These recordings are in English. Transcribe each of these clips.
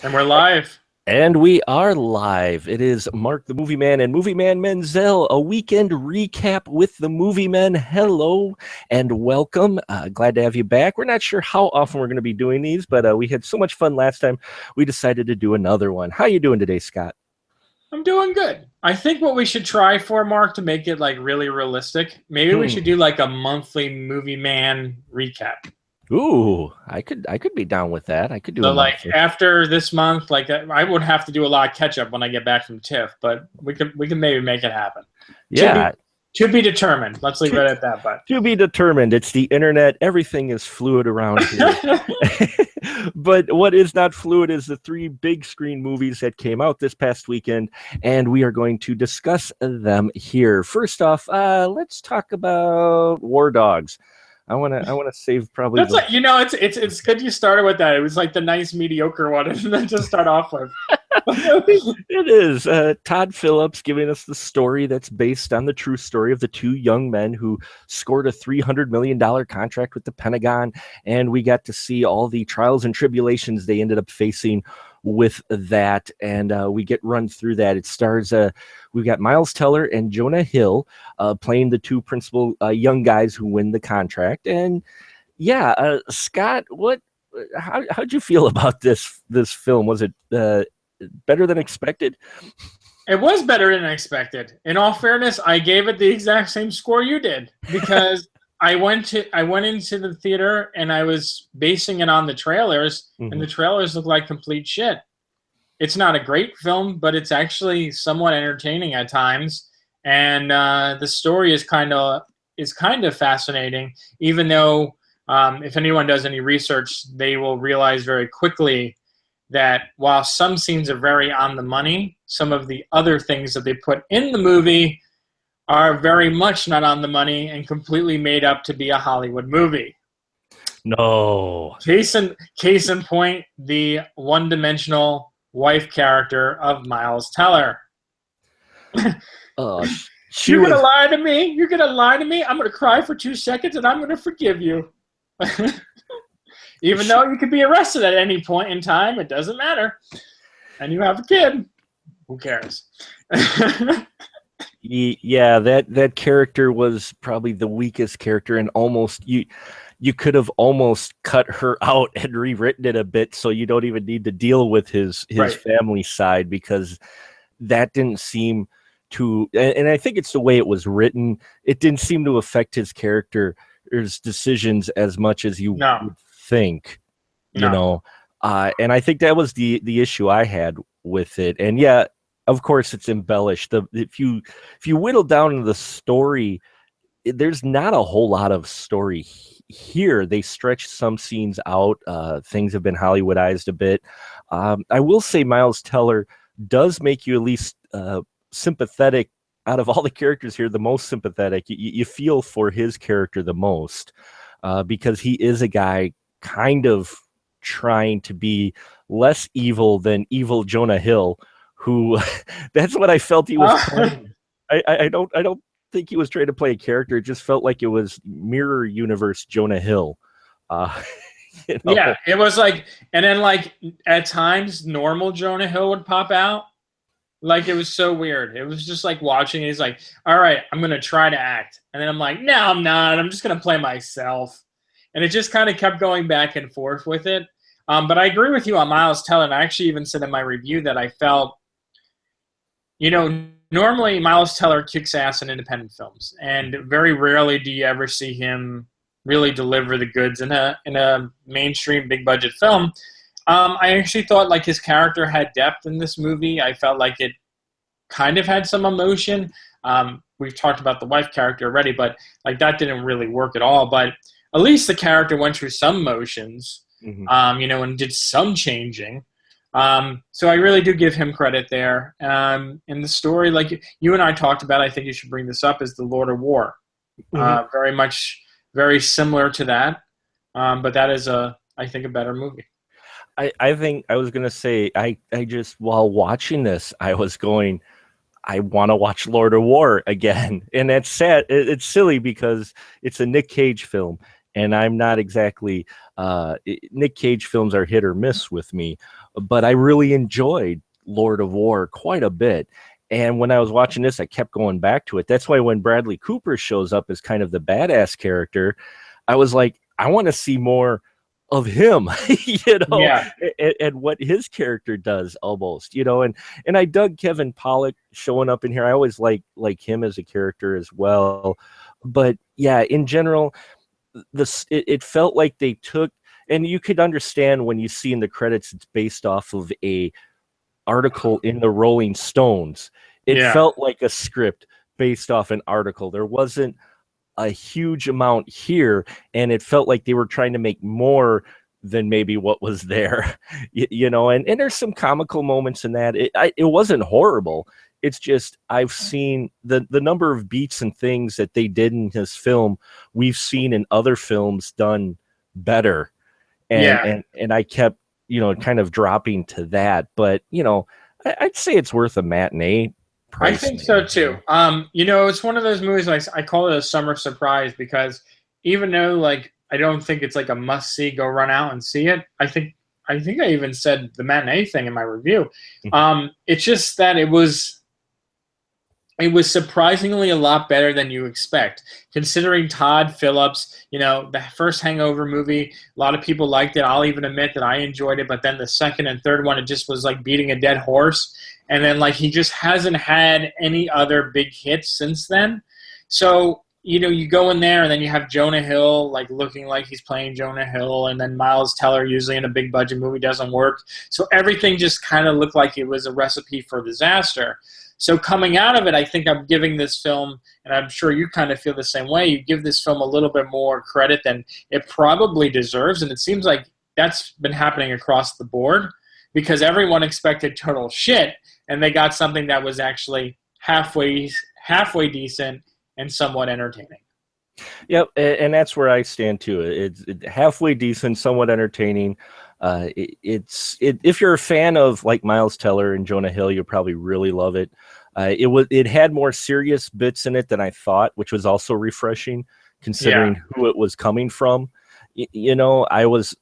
And we're live. And we are live. It is Mark the Movie Man and Movie Man Menzel, a weekend recap with the Moviemen. Hello and welcome. Glad to have you back. We're not sure how often we're going to be doing these, but we had so much fun last time, we decided to do another one. How you doing today, Scott? I'm doing good. I think what we should try for, Mark, to make it like really realistic, maybe we should do like a monthly Movie Man recap. Ooh, I could be down with that. I could do So a like monthly. after this month, like I would have to do a lot of catch up when I get back from TIFF, but we can maybe make it happen. Yeah. To be determined. Let's leave it at that. But to be determined. It's the internet. Everything is fluid around here. But what is not fluid is the three big screen movies that came out this past weekend, and we are going to discuss them here. First off, let's talk about War Dogs. I want to save probably. That's like, it's good you started with that. It was like the nice mediocre one, and then to start off with. It is Todd Phillips giving us the story that's based on the true story of the two young men who scored a $300 million contract with the Pentagon, and we got to see all the trials and tribulations they ended up facing with that, and we get run through that. It stars we've got Miles Teller and Jonah Hill playing the two principal young guys who win the contract. And yeah, Scott, how'd you feel about this film? Was it better than expected? It was better than expected. In all fairness, I gave it the exact same score you did, because I went into the theater and I was basing it on the trailers, and the trailers look like complete shit. It's not a great film, but it's actually somewhat entertaining at times, and the story is kind of fascinating. Even though, if anyone does any research, they will realize very quickly that while some scenes are very on the money, some of the other things that they put in the movie are very much not on the money and completely made up to be a Hollywood movie. No. Case in point, the one-dimensional wife character of Miles Teller. You're going to lie to me? You're going to lie to me? I'm going to cry for 2 seconds and I'm going to forgive you. Even though you could be arrested at any point in time, it doesn't matter. And you have a kid. Who cares? Yeah, that character was probably the weakest character, and almost you could have almost cut her out and rewritten it a bit so you don't even need to deal with his Right. family side, because that didn't seem to, and I think it's the way it was written, it didn't seem to affect his character's decisions as much as you would think, you know. And I think that was the issue I had with it. And yeah, of course it's embellished. If you whittle down to the story, there's not a whole lot of story here. They stretch some scenes out. Things have been Hollywoodized a bit. I will say Miles Teller does make you at least sympathetic. Out of all the characters here, the most sympathetic. You feel for his character the most, because he is a guy kind of trying to be less evil than evil Jonah Hill, who that's what I felt he was playing. I don't think he was trying to play a character. It just felt like it was mirror universe Jonah Hill. You know? Yeah, it was like, and then like at times normal Jonah Hill would pop out. Like, it was so weird. It was just like watching. He's like, all right, I'm going to try to act. And then I'm like, no, I'm not. I'm just going to play myself. And it just kind of kept going back and forth with it. But I agree with you on Miles Teller. And I actually even said in my review that I felt, normally Miles Teller kicks ass in independent films. And very rarely do you ever see him really deliver the goods in a mainstream big budget film. I actually thought like his character had depth in this movie. I felt like it kind of had some emotion. We've talked about the wife character already, but like that didn't really work at all. But at least the character went through some motions, and did some changing. So I really do give him credit there. And the story, like you and I talked about, I think you should bring this up, is The Lord of War. Very similar to that. But that is I think a better movie. I think I was going to say, I just, while watching this, I was going, I want to watch Lord of War again. And that's sad. It's silly because it's a Nick Cage film. and I'm not exactly Nick Cage films are hit or miss with me, but I really enjoyed Lord of War quite a bit. And when I was watching this, I kept going back to it. That's why when Bradley Cooper shows up as kind of the badass character, I was like, I want to see more of him, Yeah. and what his character does almost, and I dug Kevin Pollak showing up in here. I always like him as a character as well. But yeah, in general, it felt like they took, and you could understand when you see in the credits, it's based off of a article in the Rolling Stones. It felt like a script based off an article. There wasn't a huge amount here, and it felt like they were trying to make more than maybe what was there, and there's some comical moments in that. It wasn't horrible. It's just I've seen the number of beats and things that they did in this film we've seen in other films done better, and I kept kind of dropping to that. But I'd say it's worth a matinee price. I think so too. It's one of those movies, like I call it a summer surprise, because even though like I don't think it's like a must see, go run out and see it, I think I even said the matinee thing in my review. It's just that it was surprisingly a lot better than you expect, considering Todd Phillips. The first Hangover movie, a lot of people liked it. I'll even admit that I enjoyed it, but then the second and third one, it just was like beating a dead horse. And then like he just hasn't had any other big hits since then. So, you go in there and then you have Jonah Hill like looking like he's playing Jonah Hill, and then Miles Teller usually in a big budget movie doesn't work. So everything just kind of looked like it was a recipe for disaster. So coming out of it, I think I'm giving this film, and I'm sure you kind of feel the same way, you give this film a little bit more credit than it probably deserves. And it seems like that's been happening across the board, because everyone expected total shit, and they got something that was actually halfway decent and somewhat entertaining. Yep, and that's where I stand too. It's halfway decent, somewhat entertaining. If you're a fan of like Miles Teller and Jonah Hill, you'll probably really love it. It had more serious bits in it than I thought, which was also refreshing considering who it was coming from. I was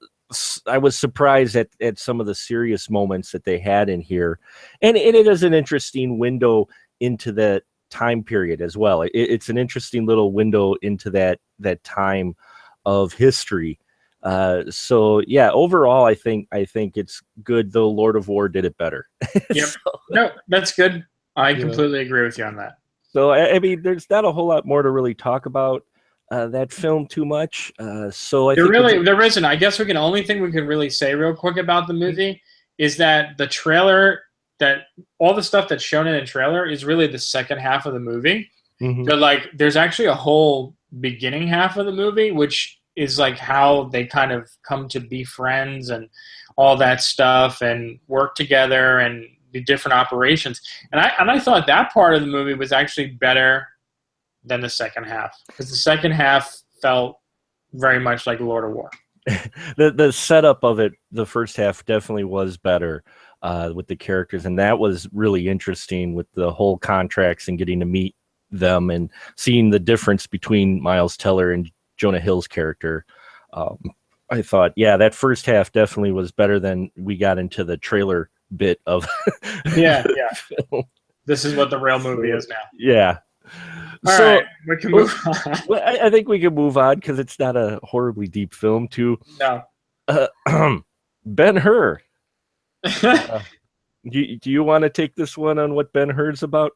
surprised at some of the serious moments that they had in here, and it is an interesting window into that time period as well. It's an interesting little window into that time of history. So yeah, overall, I think it's good, though Lord of War did it better. Yep. No, that's good. I completely agree with you on that. So I mean, there's not a whole lot more to really talk about that film too much. So there isn't. I guess the only thing we could really say real quick about the movie is that the trailer, that all the stuff that's shown in the trailer is really the second half of the movie. But like, there's actually a whole beginning half of the movie, which is like how they kind of come to be friends and all that stuff and work together and do different operations. And I thought that part of the movie was actually better than the second half, because the second half felt very much like Lord of War. The setup of it, the first half definitely was better with the characters, and that was really interesting with the whole contracts and getting to meet them and seeing the difference between Miles Teller and Jonah Hill's character. I thought, that first half definitely was better than we got into the trailer bit of film. This is what the real movie is now. Yeah. All right, we can move on. Well, I think we can move on because it's not a horribly deep film, too. No. Ben-Hur. Do you want to take this one on what Ben-Hur's about?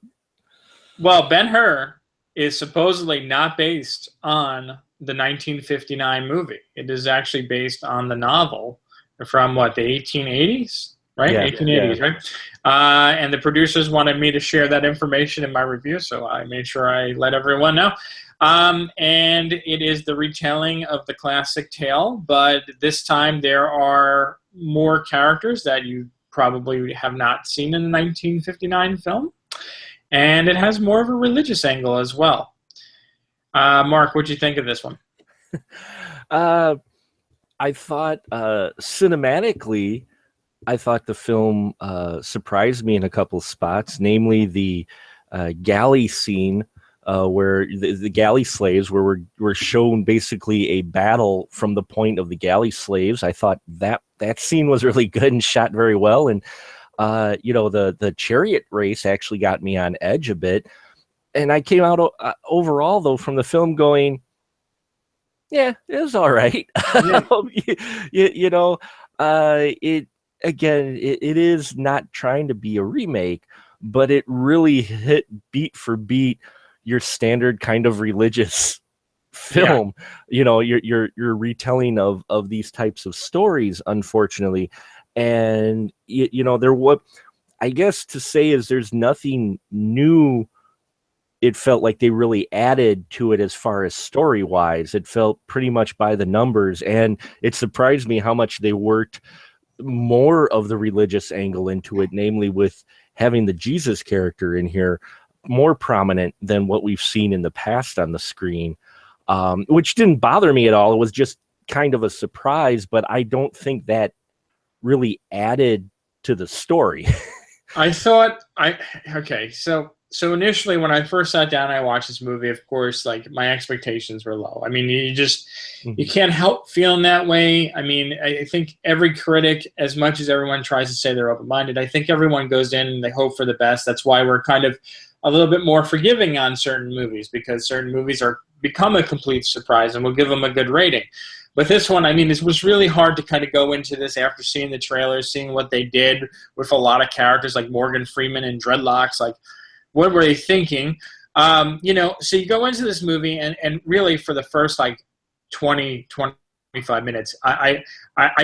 Well, Ben-Hur is supposedly not based on the 1959 movie. It is actually based on the novel from, the 1880s? Right? Yeah, 1880s, right? And the producers wanted me to share that information in my review, so I made sure I let everyone know. And it is the retelling of the classic tale, but this time there are more characters that you probably have not seen in the 1959 film. And it has more of a religious angle as well. Mark, what'd you think of this one? I thought cinematically, I thought the film surprised me in a couple of spots, namely the galley scene where the galley slaves, where we're shown basically a battle from the point of the galley slaves. I thought that scene was really good and shot very well. And the chariot race actually got me on edge a bit. And I came out overall though from the film going, yeah, it was all right. Yeah. It is not trying to be a remake, but it really hit beat for beat your standard kind of religious film. Yeah. Your retelling of these types of stories, unfortunately. And what I guess to say is there's nothing new. It felt like they really added to it as far as story wise. It felt pretty much by the numbers, and it surprised me how much they worked more of the religious angle into it, namely with having the Jesus character in here more prominent than what we've seen in the past on the screen, which didn't bother me at all. It was just kind of a surprise, but I don't think that really added to the story. So initially when I first sat down and I watched this movie, of course, like my expectations were low. I mean, you can't help feeling that way. I mean, I think every critic, as much as everyone tries to say they're open-minded, I think everyone goes in and they hope for the best. That's why we're kind of a little bit more forgiving on certain movies, because certain movies become a complete surprise and we'll give them a good rating. But this one, I mean, it was really hard to kind of go into this after seeing the trailers, seeing what they did with a lot of characters like Morgan Freeman and dreadlocks. Like, what were they thinking? So you go into this movie and really for the first like 25 minutes, I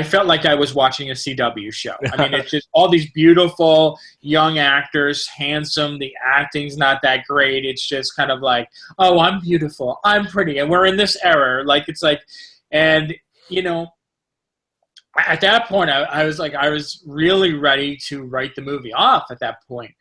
felt like I was watching a CW show. I mean, it's just all these beautiful young actors, handsome. The acting's not that great. It's just kind of like, oh, I'm beautiful, I'm pretty, and we're in this era. Like, it's like, and at that point, I was really ready to write the movie off at that point.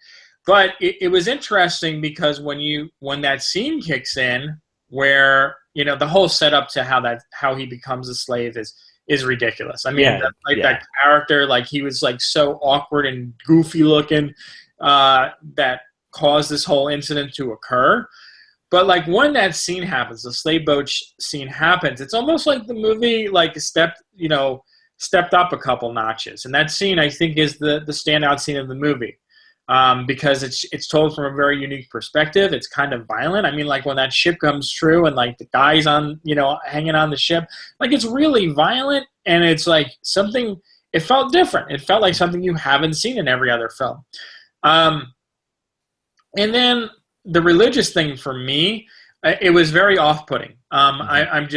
But it was interesting because when that scene kicks in, where the whole setup to how he becomes a slave is ridiculous. I mean, that character, like he was like so awkward and goofy looking, that caused this whole incident to occur. But like when that scene happens, the slave boat scene happens, it's almost like the movie like stepped up a couple notches, and that scene I think is the standout scene of the movie. Because it's told from a very unique perspective. It's kind of violent. I mean, like when that ship comes through and like the guy's on, hanging on the ship, like it's really violent, and it's like something. It felt different. It felt like something you haven't seen in every other film. And then the religious thing for me, it was very off-putting. I'm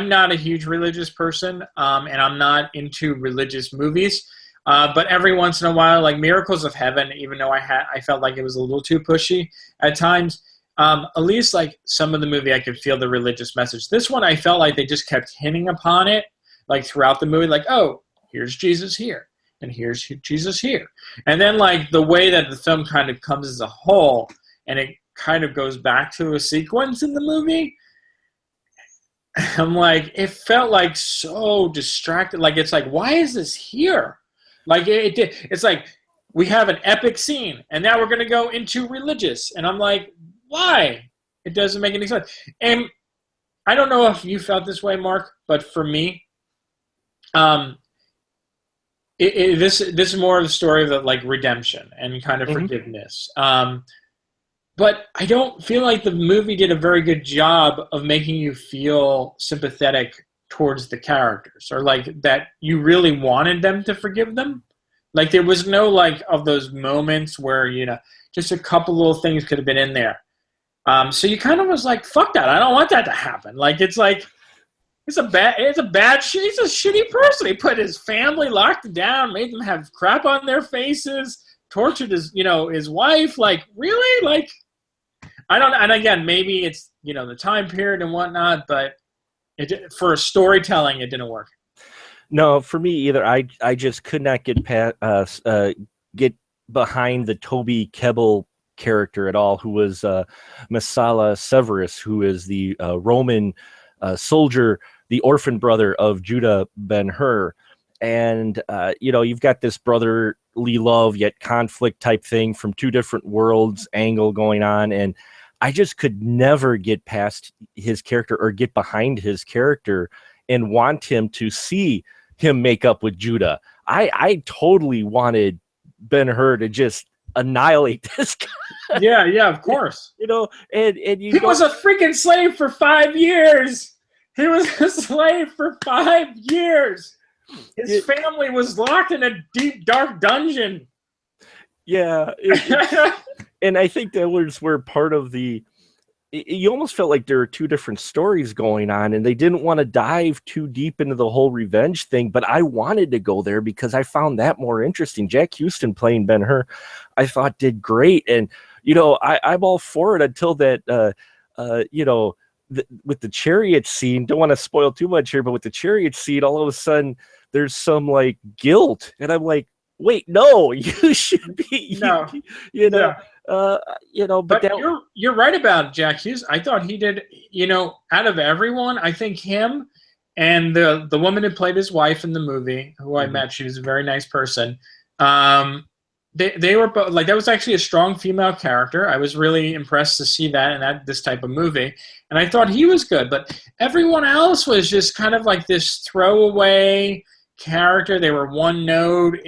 not a huge religious person, and I'm not into religious movies. But every once in a while, like Miracles of Heaven, even though I felt like it was a little too pushy at times, at least like some of the movie I could feel the religious message. This one I felt like they just kept hinting upon it, like throughout the movie, like, oh, here's Jesus here, and here's Jesus here. And then like the way that the film kind of comes as a whole, and it kind of goes back to a sequence in the movie, I'm like, it felt like so distracted. Like, it's like, why is this here? Like it's like we have an epic scene, and now we're going to go into religious, and I'm like, why? It doesn't make any sense. And I don't know if you felt this way, Mark, but for me, this is more of the story of like redemption and kind of forgiveness. But I don't feel like the movie did a very good job of making you feel sympathetic towards the characters, or like that you really wanted them to forgive them. Like there was no like of those moments where just a couple little things could have been in there. So you kind of was like, fuck that, I don't want that to happen. Like it's like he's a shitty person. He put his family, locked them down, made them have crap on their faces, tortured his wife. Like really, like I don't. And again, maybe it's the time period and whatnot, but for storytelling, it didn't work. No, for me either. I just could not get behind the Toby Kebbell character at all, who was Messala Severus, who is the Roman soldier, the orphan brother of Judah Ben-Hur. And, you've got this brotherly love yet conflict type thing from two different worlds angle going on. And I just could never get past his character or get behind his character and want him to see him make up with Judah. I totally wanted Ben-Hur to just annihilate this guy. Yeah, of course. You know, and he was a freaking slave for 5 years. He was a slave for 5 years. His family was locked in a deep, dark dungeon. Yeah. And I think that was where part of you almost felt like there were two different stories going on, and they didn't want to dive too deep into the whole revenge thing, but I wanted to go there because I found that more interesting. Jack Houston playing Ben-Hur, I thought did great. And, you know, I'm all for it until that, you know, with the chariot scene, don't want to spoil too much here, but with the chariot scene, all of a sudden there's some like guilt. And I'm like, wait, no, you should be, you know. Yeah. You know, but you're right about Jack Hughes. I thought he did, you know, out of everyone, I think him and the woman who played his wife in the movie, who I met, she was a very nice person. They were both, like, that was actually a strong female character. I was really impressed to see that in this type of movie, and I thought he was good. But everyone else was just kind of like this throwaway character. They were one note,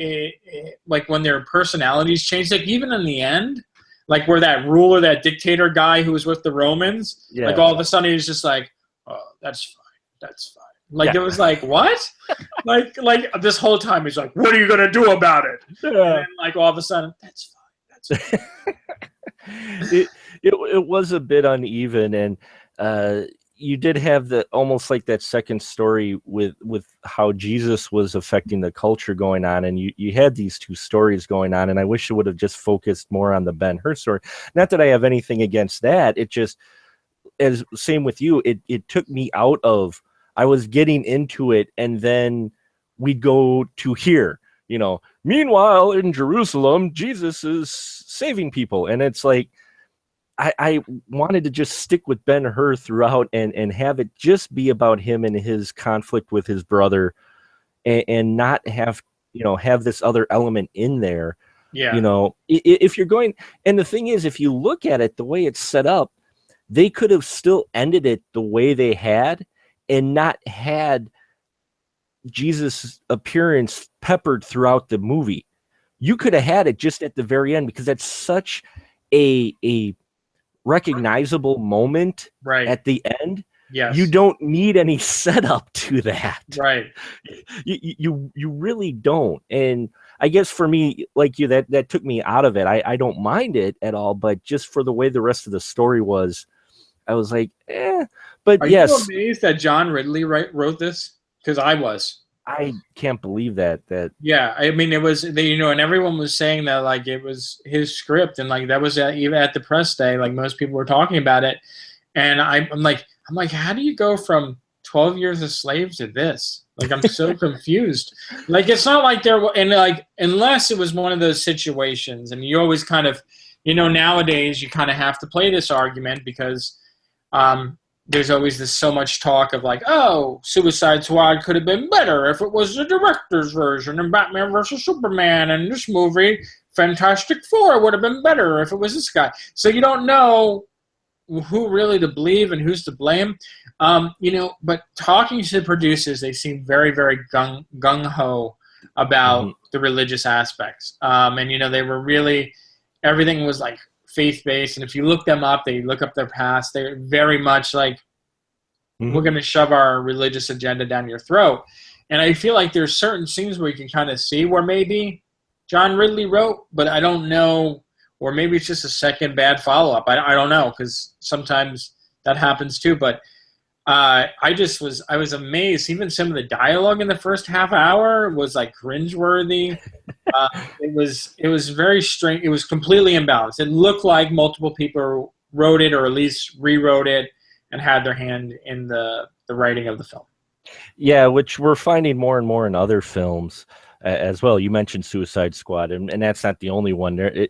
like when their personalities changed. Like even in the end. Like where that ruler, that dictator guy who was with the Romans, like all of a sudden he was just like, oh, that's fine. Like it was like, what? like this whole time he's like, what are you going to do about it? And then, like all of a sudden, that's fine. It was a bit uneven, and you did have almost like that second story with how Jesus was affecting the culture going on, and you had these two stories going on, and I wish it would have just focused more on the Ben-Hur story. Not that I have anything against that. It just, as same with you, it took me out of, I was getting into it, and then we'd go to here, you know, meanwhile in Jerusalem, Jesus is saving people, and it's like, I wanted to just stick with Ben-Hur throughout and have it just be about him and his conflict with his brother, and not have this other element in there. Yeah. You know, if you're going, and the thing is, if you look at it, the way it's set up, they could have still ended it the way they had and not had Jesus' appearance peppered throughout the movie. You could have had it just at the very end, because that's such a recognizable moment at the end. Yes. You don't need any setup to that. Right. You really don't. And I guess for me, like you, that took me out of it. I don't mind it at all, but just for the way the rest of the story was, I was like, eh. But Are you amazed that John Ridley wrote this? Because I was. I can't believe that. Yeah, I mean, it was, you know, and everyone was saying that like it was his script, and like that was even at the press day, like most people were talking about it, and I'm like, how do you go from 12 years a slave to this? Like, I'm so confused. Like, it's not like and like, unless it was one of those situations, and you always kind of, you know, nowadays you kind of have to play this argument because, there's always this so much talk of like, oh, Suicide Squad could have been better if it was the director's version, and Batman versus Superman, and this movie, Fantastic Four, would have been better if it was this guy. So you don't know who really to believe and who's to blame. You know, but talking to the producers, they seem very, very gung-ho about the religious aspects. And, you know, they were really, everything was like faith-based, and if you look them up, they look up their past, they're very much like, we're going to shove our religious agenda down your throat. And I feel like there's certain scenes where you can kind of see where maybe John Ridley wrote, but I don't know, or maybe it's just a second bad follow-up. I don't know, because sometimes that happens too, but I was amazed. Even some of the dialogue in the first half hour was like cringeworthy. It was very strange. It was completely imbalanced. It looked like multiple people wrote it, or at least rewrote it, and had their hand in the writing of the film. Yeah, which we're finding more and more in other films as well. You mentioned Suicide Squad, and that's not the only one.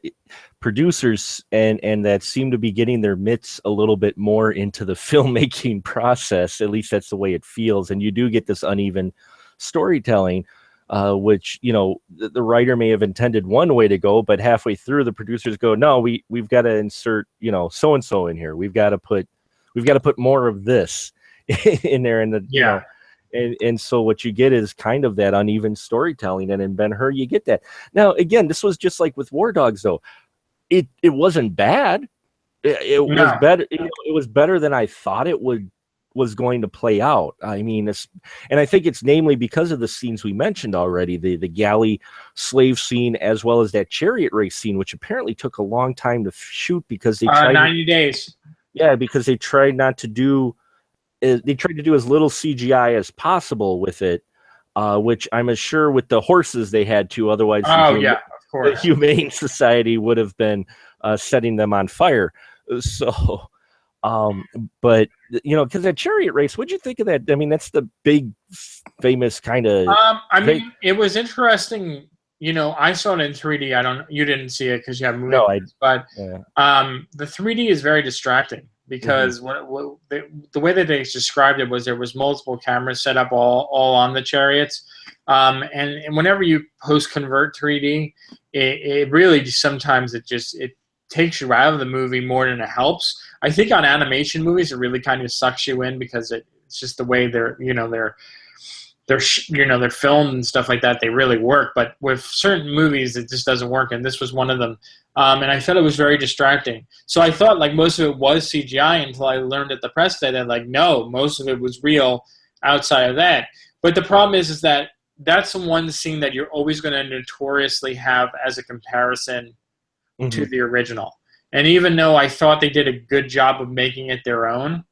Producers and that seem to be getting their mitts a little bit more into the filmmaking process. At least that's the way it feels. And you do get this uneven storytelling. which, you know, the writer may have intended one way to go, but halfway through the producers go, no, we've got to insert, you know, so and so in here. We've got to put more of this in there, and you know. And so what you get is kind of that uneven storytelling, and in Ben-Hur you get that. Now again, this was just like with War Dogs, though. It wasn't bad. It was better. It was better than I thought it was going to play out. I mean, and I think it's namely because of the scenes we mentioned already, the galley slave scene, as well as that chariot race scene, which apparently took a long time to shoot because they tried 90 days. Yeah, because they tried not to do. They tried to do as little CGI as possible with it, which I'm sure with the horses they had to. Otherwise, of course, the Humane Society would have been setting them on fire. So, but you know, because that chariot race, what'd you think of that? I mean, that's the big, famous kind of. I mean, it was interesting. You know, I saw it in 3D. You didn't see it because you have Moviemen, but the 3D is very distracting. Because the way that they described it was there was multiple cameras set up all on the chariots, and whenever you post convert 3D, it really sometimes it takes you out of the movie more than it helps. I think on animation movies it really kind of sucks you in because it's just the way they're filmed and stuff like that. They really work, but with certain movies it just doesn't work, and this was one of them. And I thought it was very distracting. So I thought like most of it was CGI until I learned at the press day that like no, most of it was real outside of that. But the problem is that that's the one scene that you're always going to notoriously have as a comparison to the original. And even though I thought they did a good job of making it their own,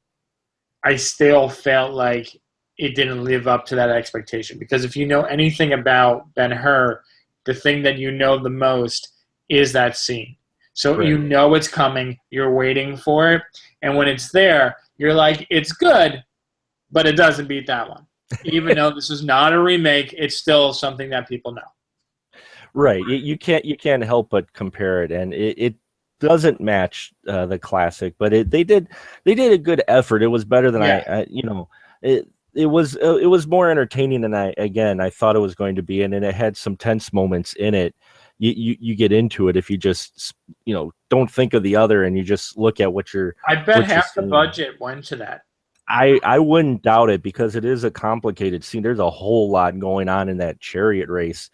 I still felt like it didn't live up to that expectation. Because if you know anything about Ben-Hur, the thing that you know the most is that scene. So you know it's coming, you're waiting for it, and when it's there, you're like, it's good, but it doesn't beat that one. Even though this is not a remake, it's still something that people know. Right. You can't help but compare it, and it doesn't match the classic, but they did a good effort. It was better than it was more entertaining than I thought it was going to be, and it had some tense moments in it. You get into it if you just don't think of the other and you just look at what you're. I bet half the budget went to that. I wouldn't doubt it because it is a complicated scene. There's a whole lot going on in that chariot race.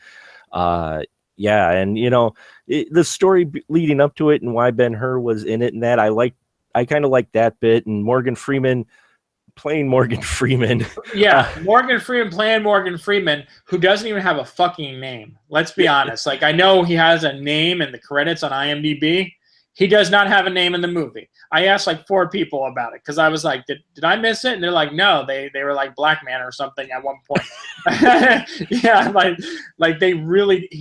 And the story leading up to it and why Ben-Hur was in it and that I kind of like that bit, and Morgan Freeman playing Morgan Freeman. Morgan Freeman playing Morgan Freeman, who doesn't even have a fucking name. Let's be honest. Like, I know he has a name in the credits on IMDb. He does not have a name in the movie. I asked like 4 people about it because I was like, did I miss it? And they're like, no, they were like Black Man or something at one point. He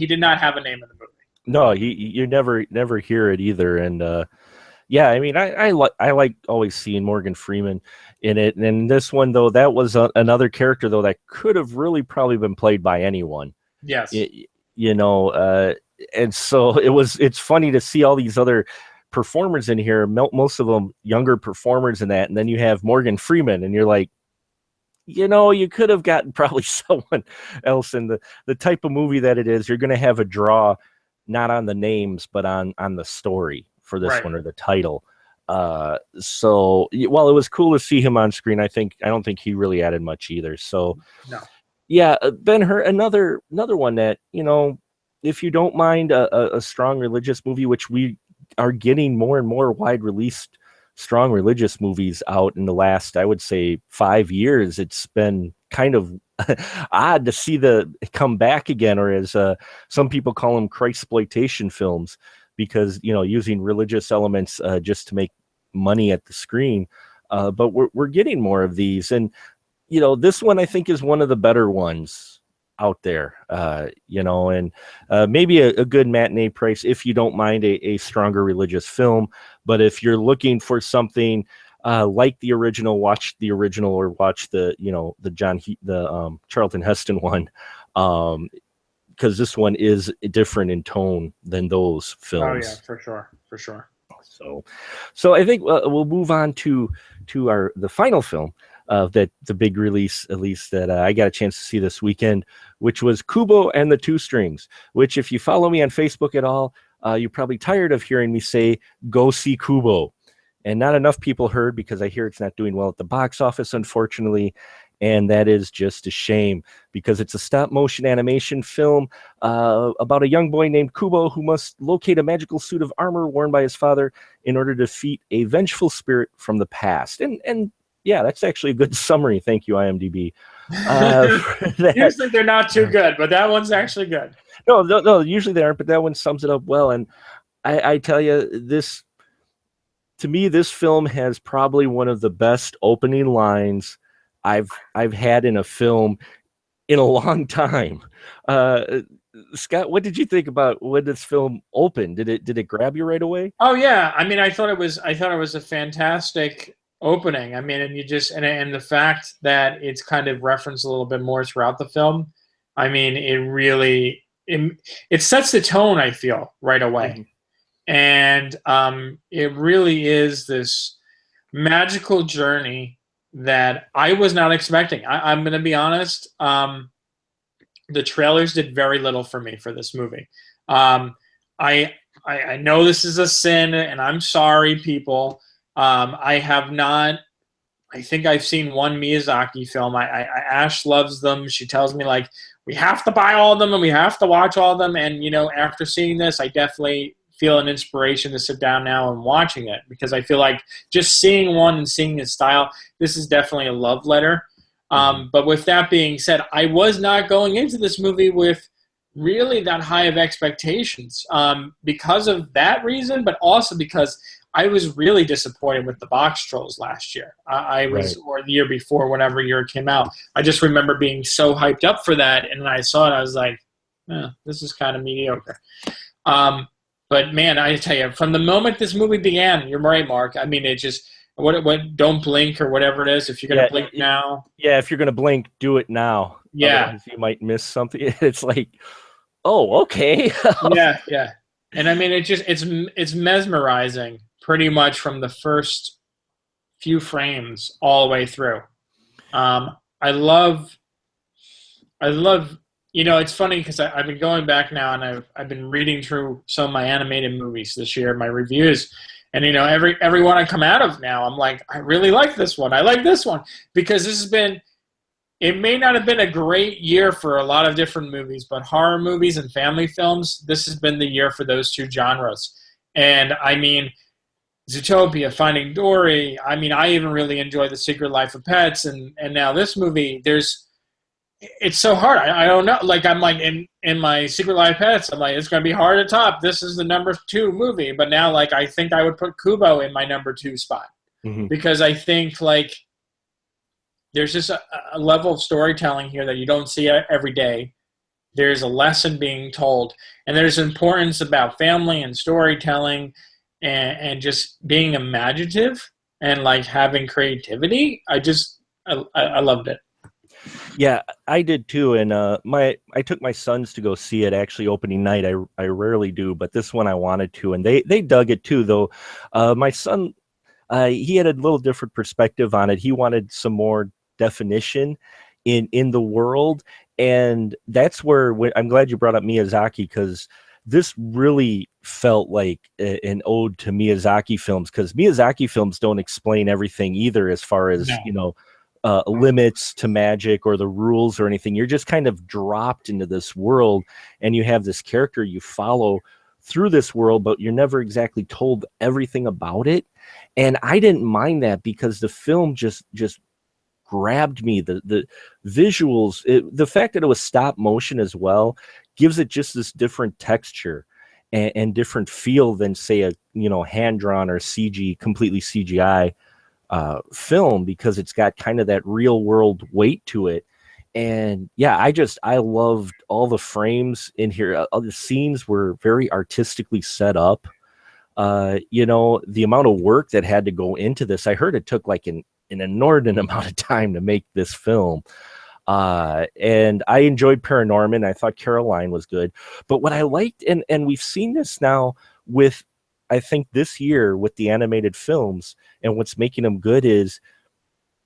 did not have a name in the movie. No, you never hear it either. And I mean, I like always seeing Morgan Freeman in it. And this one, though, that was another character, though, that could have really probably been played by anyone. Yes. And so it's funny to see all these other performers in here, most of them younger performers in that. And then you have Morgan Freeman, and you're like, you could have gotten probably someone else in the type of movie that it is. You're going to have a draw, not on the names, but on the story for this one, or the title. So while it was cool to see him on screen, I don't think he really added much either. So no. Yeah, Ben-Hur, another one that, if you don't mind a strong religious movie, which we are getting more and more wide released strong religious movies out in the last, I would say, 5 years. It's been kind of odd to see come back again, or as some people call them, Christploitation films, because using religious elements just to make money at the screen. But we're getting more of these, and this one I think is one of the better ones out there. And maybe a good matinee price if you don't mind a stronger religious film. But if you're looking for something like the original, watch the original, or watch the Charlton Heston one. Because this one is different in tone than those films. Oh yeah, for sure. So I think we'll move on to the final film, that the big release, at least that I got a chance to see this weekend, which was Kubo and the Two Strings, which if you follow me on Facebook at all, you're probably tired of hearing me say, go see Kubo. And not enough people heard, because I hear it's not doing well at the box office, unfortunately. And that is just a shame, because it's a stop motion animation film about a young boy named Kubo who must locate a magical suit of armor worn by his father in order to defeat a vengeful spirit from the past. And yeah, that's actually a good summary. Thank you, IMDb. Usually they're not too good, but that one's actually good. No, usually they aren't, but that one sums it up well. And I tell you, to me, this film has probably one of the best opening lines I've had in a film in a long time. Scott, what did you think about when this film opened? Did it grab you right away? Oh yeah, I mean, I thought it was a fantastic opening. I mean, and you just and the fact that it's kind of referenced a little bit more throughout the film. I mean, it really it sets the tone, I feel, right away. Mm-hmm. And it really is this magical journey that I was not expecting. I'm going to be honest. The trailers did very little for me for this movie. I know this is a sin, and I'm sorry, people. I have not. I think I've seen one Miyazaki film. Ash loves them. She tells me, like, we have to buy all of them and we have to watch all of them. And, you know, after seeing this, I definitely feel an inspiration to sit down now and watching it, because I feel like just seeing one and seeing his style, this is definitely a love letter. But with that being said, I was not going into this movie with really that high of expectations because of that reason, but also because I was really disappointed with the Box Trolls last year. I was, or the year before, whatever year it came out. I just remember being so hyped up for that, and when I saw it, I was like, this is kind of mediocre. But man, I tell you, from the moment this movie began, you're right, Mark. I mean, it just what don't blink or whatever it is. If you're gonna blink now, if you're gonna blink, do it now. Yeah, otherwise you might miss something. It's like, oh, okay. yeah. And I mean, it's mesmerizing pretty much from the first few frames all the way through. I love. You know, it's funny because I've been going back now, and I've been reading through some of my animated movies this year, my reviews, and you know, every one I come out of now, I'm like, I really like this one. I like this one, because this has been. It may not have been a great year for a lot of different movies, but horror movies and family films, this has been the year for those two genres. And I mean, Zootopia, Finding Dory. I mean, I even really enjoy The Secret Life of Pets, and now this movie. It's so hard. I don't know. Like, I'm like in my Secret Life of Pets, I'm like, it's going to be hard to top. This is the number 2 movie, but now, like, I think I would put Kubo in my number 2 spot, because I think, like, there's just a level of storytelling here that you don't see every day. There's a lesson being told, and there's importance about family and storytelling, and just being imaginative and like having creativity. I loved it. Yeah, I did too, and I took my sons to go see it actually opening night. I rarely do, but this one I wanted to, and they dug it too. Though my son, he had a little different perspective on it. He wanted some more definition in the world, and that's where I'm glad you brought up Miyazaki, because this really felt like an ode to Miyazaki films, because Miyazaki films don't explain everything either, as far as limits to magic or the rules or anything. You're just kind of dropped into this world, and you have this character you follow through this world, but you're never exactly told everything about it. And I didn't mind that, because the film just grabbed me. The visuals, the fact that it was stop motion as well, gives it just this different texture and different feel than, say, a hand drawn or completely CGI film, because it's got kind of that real world weight to it. And yeah, I loved all the frames in here. The scenes were very artistically set up. The amount of work that had to go into this, I heard it took like an inordinate amount of time to make this film. And I enjoyed Paranorman. I thought Caroline was good. But what I liked, and we've seen this now with, I think this year with the animated films, and what's making them good is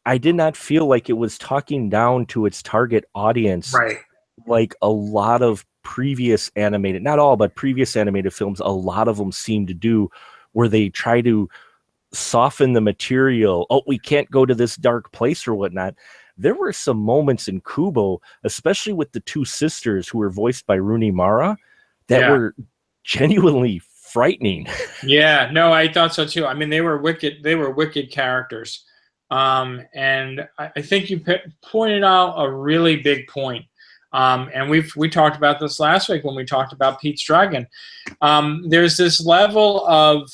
I did not feel like it was talking down to its target audience, Right. like a lot of previous animated, not all, but previous animated films, a lot of them seem to do, where they try to soften the material. Oh, we can't go to this dark place or whatnot. There were some moments in Kubo, especially with the two sisters who were voiced by Rooney Mara, that were genuinely frightening. Yeah, no, I thought so too. I mean, they were wicked. They were wicked characters, and I think you pointed out a really big point. And we talked about this last week when we talked about Pete's Dragon. There's this level of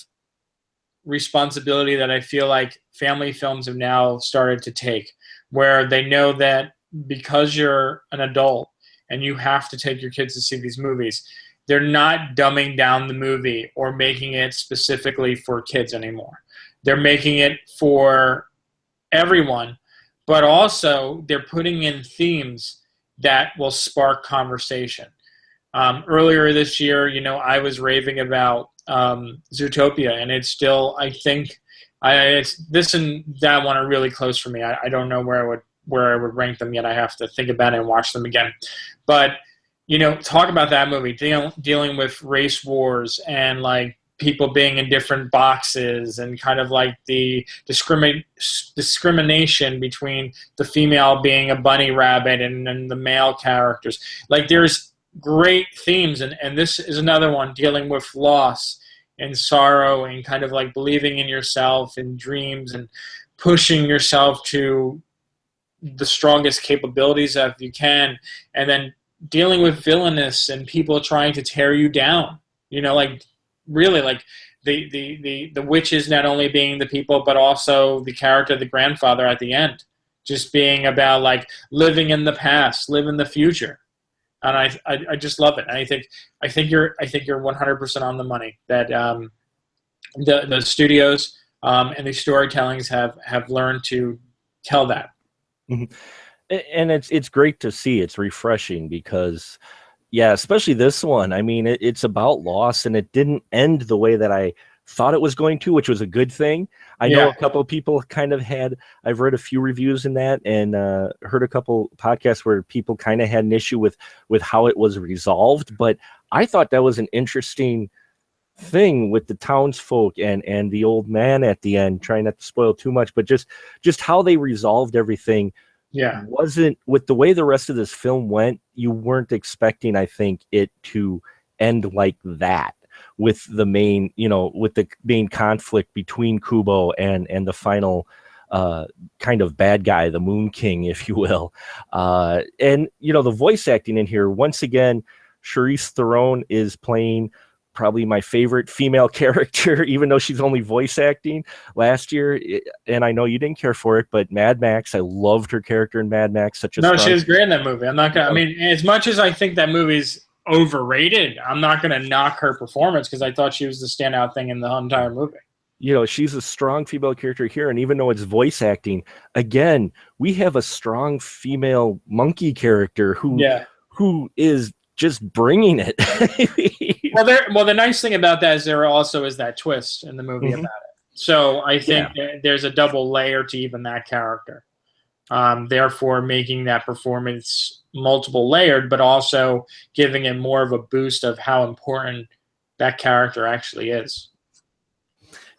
responsibility that I feel like family films have now started to take, where they know that because you're an adult and you have to take your kids to see these movies, they're not dumbing down the movie or making it specifically for kids anymore. They're making it for everyone, but also they're putting in themes that will spark conversation. Earlier this year, I was raving about Zootopia, and it's still, I think, it's this and that one are really close for me. I don't know where I would rank them yet. I have to think about it and watch them again. But talk about that movie, dealing with race wars and like people being in different boxes and kind of like the discrimination between the female being a bunny rabbit and the male characters. Like there's great themes, and this is another one dealing with loss and sorrow and kind of like believing in yourself and dreams and pushing yourself to the strongest capabilities that you can, and then dealing with villainous and people trying to tear you down. Like really like the witches not only being the people, but also the character, the grandfather at the end, just being about like living in the past, live in the future. And I just love it. And I think you're 100% on the money that the studios and the storytellings have learned to tell that. Mm-hmm. And it's great to see. It's refreshing because, yeah, especially this one. I mean, it's about loss, and it didn't end the way that I thought it was going to, which was a good thing. I know a couple of people kind of I've read a few reviews in that and heard a couple podcasts where people kind of had an issue with how it was resolved. But I thought that was an interesting thing with the townsfolk and the old man at the end, trying not to spoil too much, but just how they resolved everything. Wasn't, with the way the rest of this film went, you weren't expecting, I think, it to end like that, with the main, with the main conflict between Kubo and the final kind of bad guy, the Moon King, if you will. And the voice acting in here, once again, Charlize Theron is playing probably my favorite female character, even though she's only voice acting. Last year, and I know you didn't care for it, but Mad Max, I loved her character in Mad Max. She was great in that movie. I'm not gonna. I mean, as much as I think that movie's overrated, I'm not gonna knock her performance because I thought she was the standout thing in the entire movie. She's a strong female character here, and even though it's voice acting, again, we have a strong female monkey character who is just bringing it. Well, the nice thing about that is there also is that twist in the movie about it. So I think there's a double layer to even that character. Therefore, making that performance multiple layered, but also giving it more of a boost of how important that character actually is.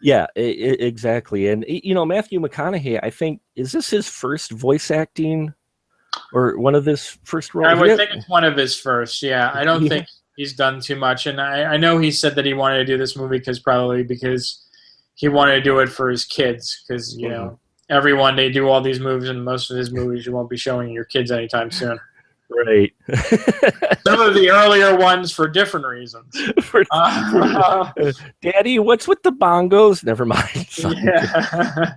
Yeah, exactly. And, Matthew McConaughey, I think, is this his first voice acting or one of his first roles? I would think it's one of his first, yeah. I don't think he's done too much. And I know he said that he wanted to do this movie because he wanted to do it for his kids. Because, everyone, they do all these movies, and most of his movies you won't be showing your kids anytime soon. Right. Some of the earlier ones for different reasons. Daddy, what's with the bongos? Never mind. Yeah.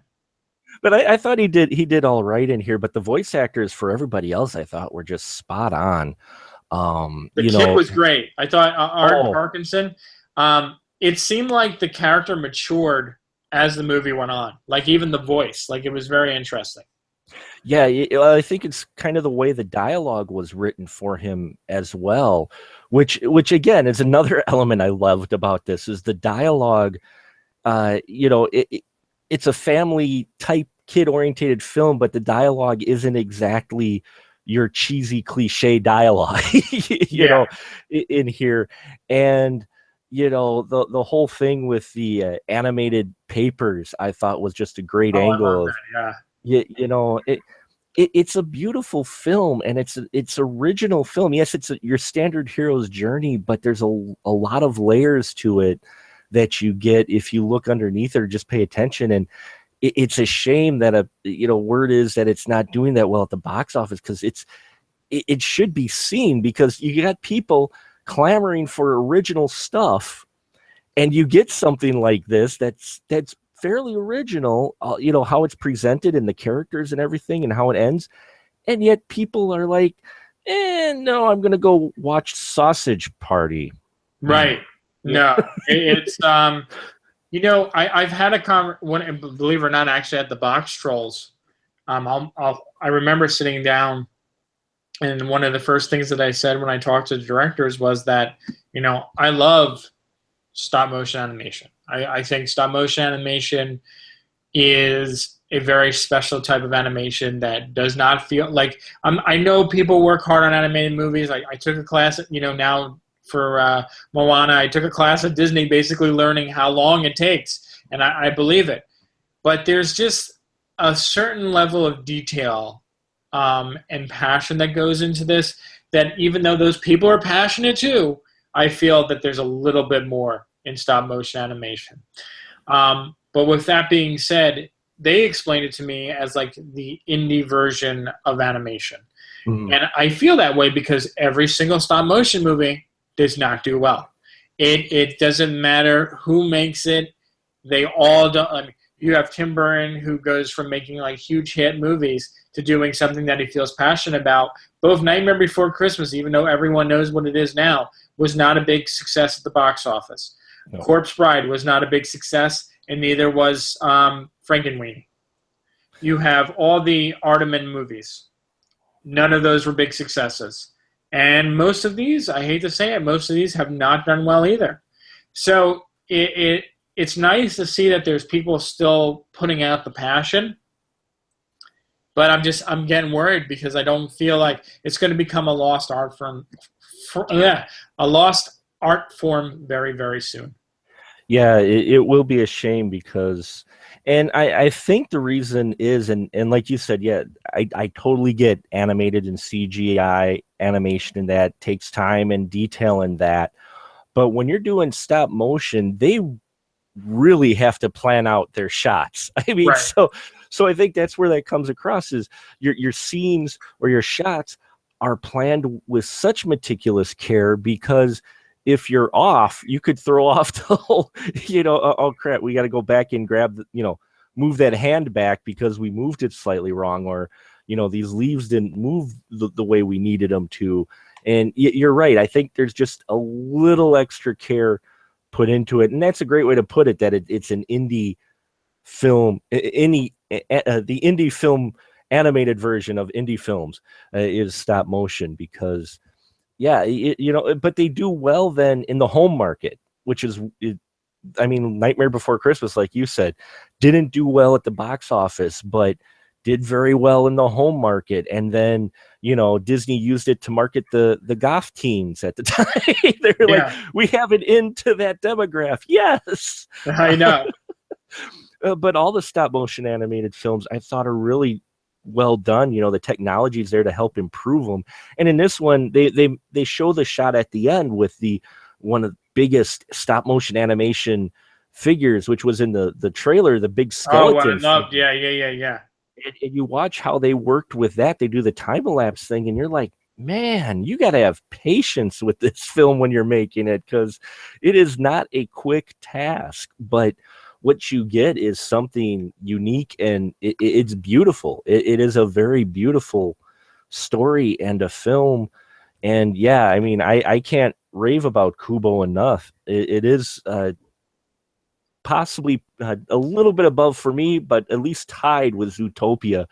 But I thought he did all right in here. But the voice actors for everybody else, I thought, were just spot on. The kid was great. I thought Art Parkinson. It seemed like the character matured as the movie went on. Like even the voice, like it was very interesting. Yeah, I think it's kind of the way the dialogue was written for him as well, which again is another element I loved about this is the dialogue. It's a family type kid-oriented film, but the dialogue isn't exactly your cheesy cliche dialogue, you know, in here. And, you know, the whole thing with the animated papers, I thought was just a great angle of, you know, it's a beautiful film, and it's original film. Yes, it's your standard hero's journey, but there's a lot of layers to it that you get if you look underneath or just pay attention. And it's a shame that word is that it's not doing that well at the box office, because it should be seen, because you got people clamoring for original stuff, and you get something like this that's fairly original, you know, how it's presented and the characters and everything and how it ends. And yet people are like, no, I'm going to go watch Sausage Party. Right. No, it's, you know, I've had a believe it or not, actually at the Box Trolls. I remember sitting down, and one of the first things that I said when I talked to the directors was that, you know, I love stop motion animation. I think stop motion animation is a very special type of animation that does not feel like, I know people work hard on animated movies. I took a class, you know, now for Moana, I took a class at Disney basically learning how long it takes, and I believe it. But there's just a certain level of detail and passion that goes into this, that even though those people are passionate too, I feel that there's a little bit more in stop motion animation. But with that being said, they explained it to me as like the indie version of animation. Mm-hmm. And I feel that way because every single stop motion movie does not do well. It doesn't matter who makes it. They all don't. I mean, you have Tim Burton, who goes from making like huge hit movies to doing something that he feels passionate about. Both Nightmare Before Christmas, even though everyone knows what it is now, was not a big success at the box office. No. Corpse Bride was not a big success, and neither was Frankenweenie. You have all the Aardman movies. None of those were big successes. And most of these, I hate to say it, most of these have not done well either. So it's nice to see that there's people still putting out the passion. But I'm getting worried because I don't feel like it's going to become a lost art form. A lost art form very, very soon. Yeah, it will be a shame because, and I think the reason is, and like you said, yeah, I totally get animated and CGI animation, and that takes time and detail in that. But when you're doing stop motion, they really have to plan out their shots. I mean, right. So I think that's where that comes across, is your scenes or your shots are planned with such meticulous care, because if you're off, you could throw off the whole, you know, oh crap, we got to go back and grab the, you know, move that hand back because we moved it slightly wrong, or, you know, these leaves didn't move the way we needed them to. And you're right. I think there's just a little extra care put into it. And that's a great way to put it, that it's an indie film, the indie film animated version of indie films is stop motion, because yeah, you know, but they do well then in the home market, which is, I mean, Nightmare Before Christmas, like you said, didn't do well at the box office, but did very well in the home market. And then, you know, Disney used it to market the goth teens at the time. They're like, we have an into that demographic. Yes, I know. But all the stop motion animated films I thought are really well done. You know, the technology is there to help improve them. And in this one, they show the shot at the end with one of the biggest stop motion animation figures, which was in the trailer, the big skeleton. Oh, I loved. Yeah. And you watch how they worked with that. They do the time lapse thing, and you're like, man, you got to have patience with this film when you're making it, because it is not a quick task. But what you get is something unique, and it's beautiful. It is a very beautiful story and a film. And yeah, I mean, I can't rave about Kubo enough. It is possibly a little bit above for me, but at least tied with Zootopia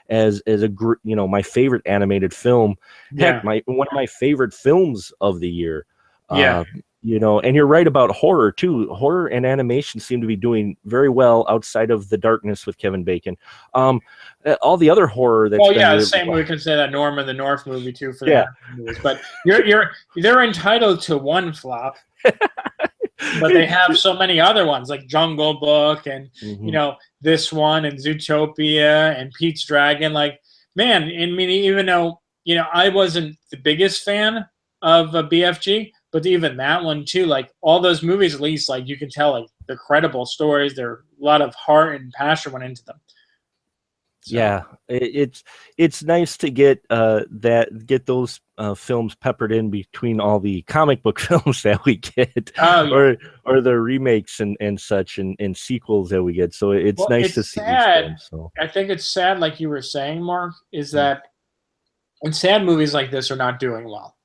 as my favorite animated film. Heck, one of my favorite films of the year. Yeah. And you're right about horror too. Horror and animation seem to be doing very well outside of The Darkness with Kevin Bacon. All the other horror that's the same way we can say that Norman the North movie too for the movies. But they're entitled to one flop. But they have so many other ones like Jungle Book and this one and Zootopia and Pete's Dragon. Like, man, I mean, even though I wasn't the biggest fan of BFG, but even that one too, like all those movies, at least, like you can tell, like they're credible stories. There are a lot of heart and passion went into them. So. Yeah, it's nice to get those films peppered in between all the comic book films that we get, or the remakes and such and sequels that we get. So it's nice to see these films. So I think it's sad, like you were saying, Mark, is that and sad movies like this are not doing well.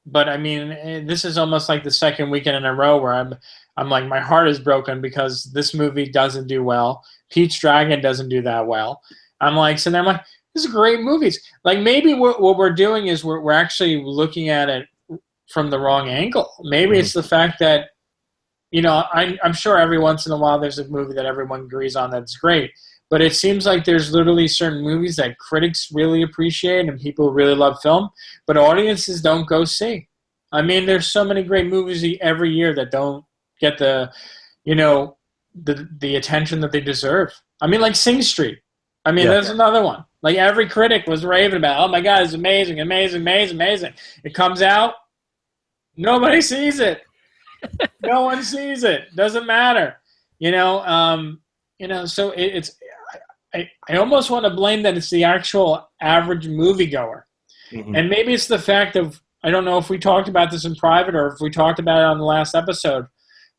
But I mean, this is almost like the second weekend in a row where I'm like, my heart is broken because this movie doesn't do well. Pete's Dragon doesn't do that well. I'm like, these are great movies. Like maybe what we're doing is we're actually looking at it from the wrong angle. Maybe it's the fact that, I'm sure every once in a while there's a movie that everyone agrees on that's great. But it seems like there's literally certain movies that critics really appreciate and people really love film, but audiences don't go see. I mean, there's so many great movies every year that don't get the attention that they deserve. I mean, like Sing Street. I mean, there's another one. Like every critic was raving about, oh my God, it's amazing, amazing, amazing, amazing. It comes out, nobody sees it. No one sees it. Doesn't matter. So it's. I almost want to blame that it's the actual average moviegoer. And maybe it's the fact of, I don't know if we talked about this in private or if we talked about it on the last episode,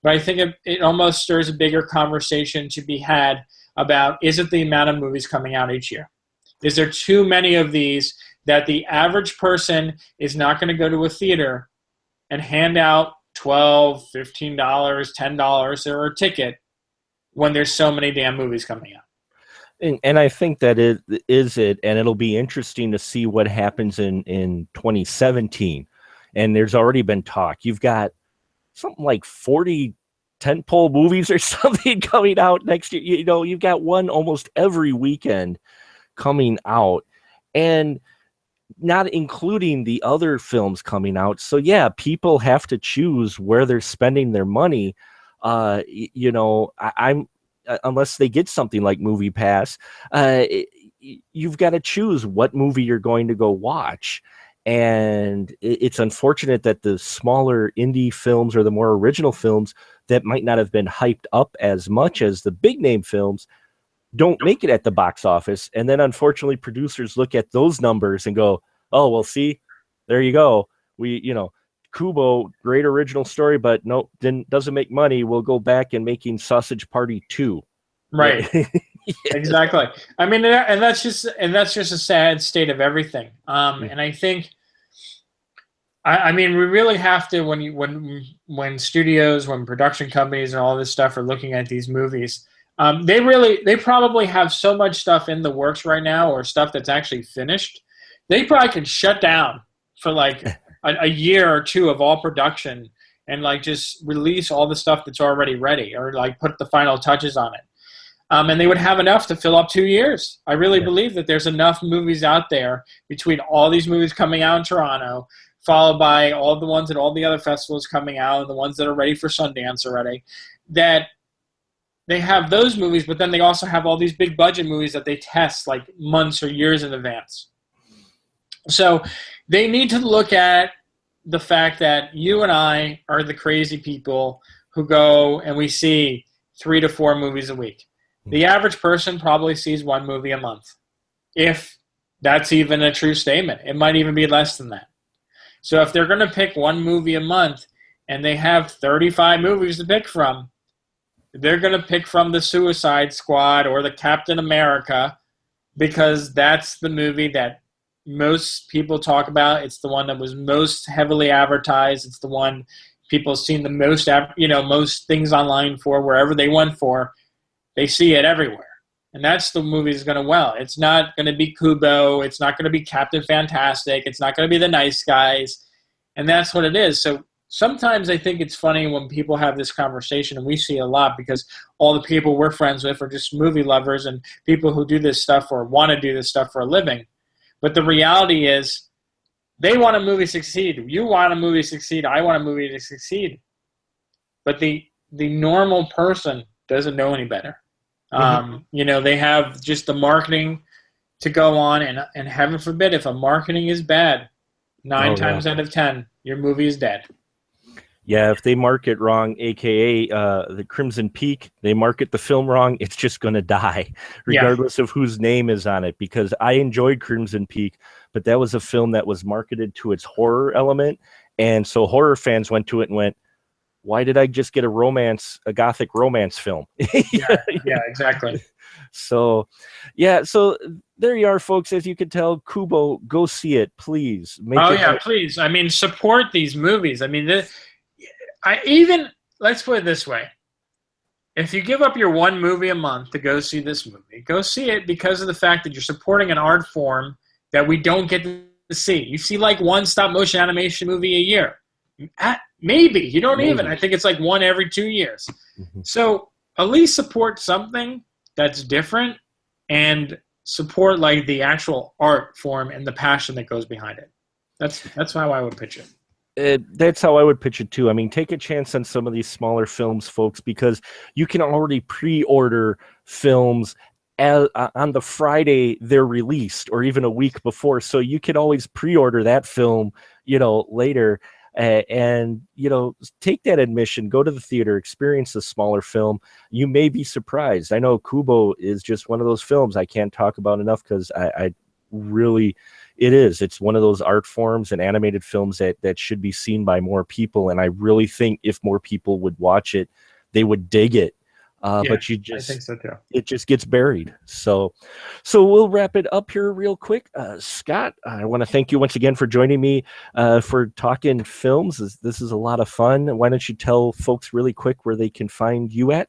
but I think it almost stirs a bigger conversation to be had about, is it the amount of movies coming out each year? Is there too many of these that the average person is not going to go to a theater and hand out $12, $15, $10 or a ticket when there's so many damn movies coming out? And I think that it is it, and it'll be interesting to see what happens in 2017. And there's already been talk. You've got something like 40 tentpole movies or something coming out next year. You've got one almost every weekend coming out, and not including the other films coming out. So yeah, people have to choose where they're spending their money. I'm unless they get something like Movie Pass, you've got to choose what movie you're going to go watch. And it's unfortunate that the smaller indie films or the more original films that might not have been hyped up as much as the big name films don't make it at the box office. And then unfortunately producers look at those numbers and go, oh, well, see, there you go. Kubo, great original story, but nope, doesn't make money. We'll go back and making Sausage Party 2. Right. Exactly. I mean, and that's just a sad state of everything. And I think, I mean, we really have to, when studios, when production companies and all this stuff are looking at these movies, they probably have so much stuff in the works right now, or stuff that's actually finished. They probably could shut down for like a year or two of all production and like just release all the stuff that's already ready, or like put the final touches on it. And they would have enough to fill up 2 years. I really believe that there's enough movies out there between all these movies coming out in Toronto, followed by all the ones at all the other festivals coming out, and the ones that are ready for Sundance already, that they have those movies, but then they also have all these big budget movies that they test like months or years in advance. So they need to look at the fact that you and I are the crazy people who go and we see 3 to 4 movies a week. The average person probably sees 1 movie a month, if that's even a true statement. It might even be less than that. So if they're going to pick 1 movie a month and they have 35 movies to pick from, they're going to pick from the Suicide Squad or the Captain America, because that's the movie that most people talk about. It's the one that was most heavily advertised. It's the one people have seen the most, most things online for, wherever they went for. They see it everywhere. And that's the movie that's going to well. It's not going to be Kubo. It's not going to be Captain Fantastic. It's not going to be The Nice Guys. And that's what it is. So sometimes I think it's funny when people have this conversation, and we see a lot because all the people we're friends with are just movie lovers and people who do this stuff or want to do this stuff for a living. But the reality is they want a movie succeed. You want a movie succeed. I want a movie to succeed. But the normal person doesn't know any better. They have just the marketing to go on, and heaven forbid, if a marketing is bad, 9 times out of 10, your movie is dead. Yeah, if they market wrong, aka the Crimson Peak, they market the film wrong, it's just going to die, regardless of whose name is on it. Because I enjoyed Crimson Peak, but that was a film that was marketed to its horror element, and so horror fans went to it and went, "Why did I just get a gothic romance film?" yeah, exactly. So there you are, folks. As you can tell, Kubo, go see it, please. Please. I mean, support these movies. I mean, let's put it this way. If you give up your one movie a month to go see this movie, go see it because of the fact that you're supporting an art form that we don't get to see. You see like one stop-motion animation movie a year. Maybe. You don't even. I think it's like one every 2 years. So at least support something that's different and support like the actual art form and the passion that goes behind it. That's how I would pitch it. That's how I would pitch it too. I mean, take a chance on some of these smaller films, folks, because you can already pre-order films on the Friday they're released, or even a week before. So you can always pre-order that film, later. And take that admission, go to the theater, experience the smaller film. You may be surprised. I know Kubo is just one of those films I can't talk about enough because I really, it's one of those art forms and animated films that should be seen by more people. And I really think if more people would watch it, they would dig it. But I think so too. It just gets buried. So we'll wrap it up here real quick. Scott, I want to thank you once again for joining me for talking films. This is a lot of fun. Why don't you tell folks really quick where they can find you at?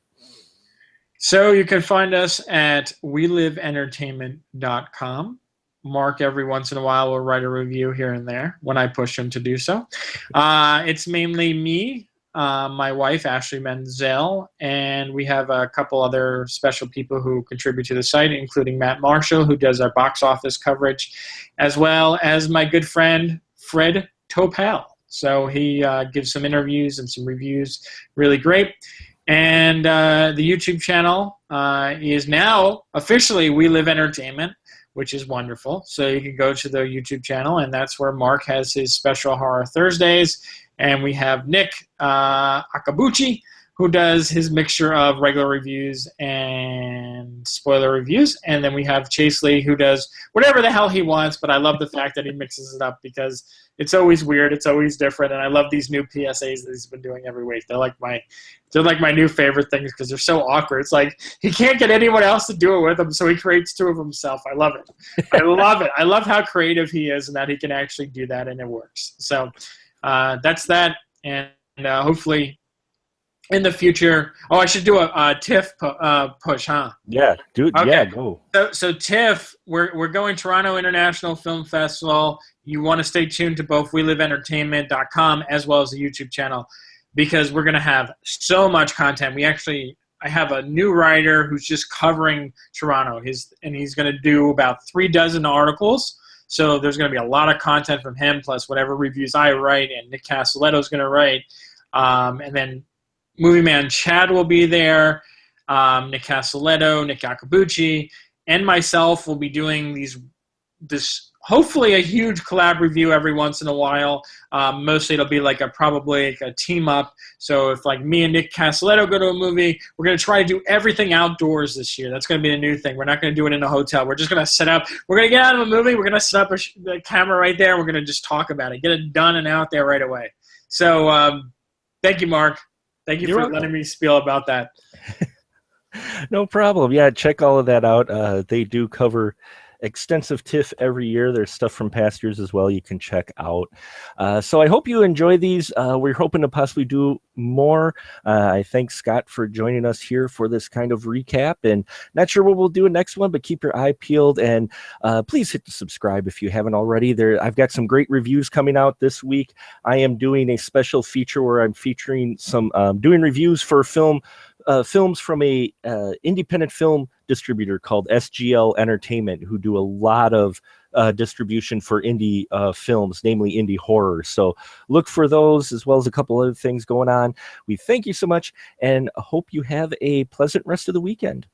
So you can find us at weliveentertainment.com. Mark every once in a while will write a review here and there when I push him to do so. It's mainly me, my wife, Ashley Menzel, and we have a couple other special people who contribute to the site, including Matt Marshall, who does our box office coverage, as well as my good friend, Fred Topel. So he gives some interviews and some reviews, really great. And the YouTube channel is now officially We Live Entertainment, which is wonderful. So you can go to the YouTube channel, and that's where Mark has his special Horror Thursdays. And we have Nick Akabuchi, who does his mixture of regular reviews and spoiler reviews. And then we have Chase Lee, who does whatever the hell he wants, but I love the fact that he mixes it up because it's always weird, it's always different, and I love these new PSAs that he's been doing every week. They're like my new favorite things because they're so awkward. It's like he can't get anyone else to do it with him, so he creates two of himself. I love it. I love it. I love how creative he is and that he can actually do that, and it works. So that's that, and hopefully in the future. Oh, I should do a TIFF push, huh? Yeah, dude. Okay. Yeah, go. So TIFF, we're going Toronto International Film Festival. You want to stay tuned to both weliveentertainment.com as well as the YouTube channel because we're going to have so much content. I have a new writer who's just covering Toronto. He's going to do about 36 articles. So there's going to be a lot of content from him, plus whatever reviews I write, and Nick Castelletto's going to write. And then Movieman Chad will be there, Nick Castelletto, Nick Akabuchi, and myself will be doing this hopefully a huge collab review every once in a while. Mostly it'll be probably a team up. So if me and Nick Castelletto go to a movie, we're going to try to do everything outdoors this year. That's going to be a new thing. We're not going to do it in a hotel. We're just going to set up. We're going to get out of a movie. We're going to set up the camera right there. We're going to just talk about it. Get it done and out there right away. So thank you, Mark. Thank you for letting me spiel about that. No problem. Yeah, check all of that out. They do cover extensive TIFF every year. There's stuff from past years as well you can check out. So I hope you enjoy these. We're hoping to possibly do more. I thank Scott for joining us here for this kind of recap, and not sure what we'll do next one, but keep your eye peeled, and please hit the subscribe if you haven't already. I've got some great reviews coming out this week. I am doing a special feature where I'm featuring some doing reviews for films from a independent film distributor called SGL Entertainment, who do a lot of distribution for indie films, namely indie horror. So look for those, as well as a couple other things going on. We thank you so much, and hope you have a pleasant rest of the weekend.